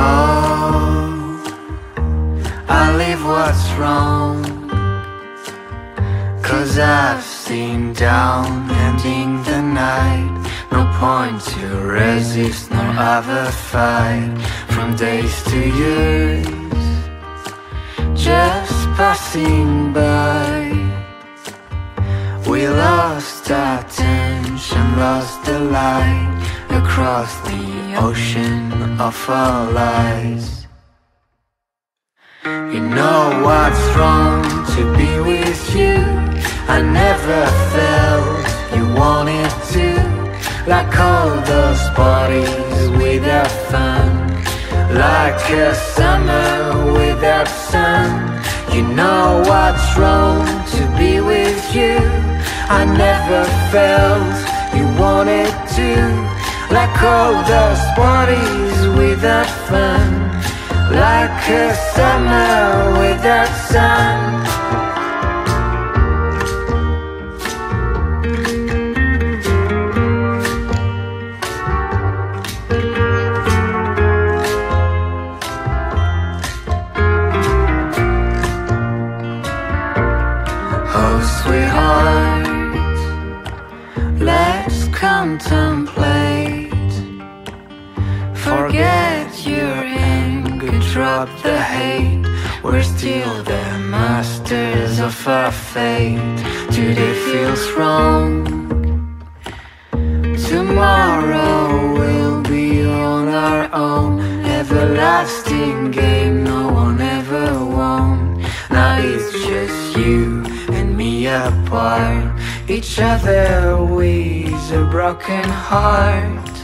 Oh, I leave what's wrong, 'cause I've seen down ending the night. No point to resist, nor ever fight. From days to years, just passing by. We lost attention, lost the light across the ocean of our lives. You know what's wrong to be with you. I never felt you wanted to, like all those parties without fun, like a summer without sun. You know what's wrong to be with you. I never felt you wanted to, like all those parties without fun, like a summer without sun. Oh, sweetheart, let's contemplate. Forget your anger, drop the hate. We're still the masters of our fate. Today feels wrong, tomorrow we'll be on our own. Everlasting game no one ever won. Now it's just you and me apart, each other with a broken heart.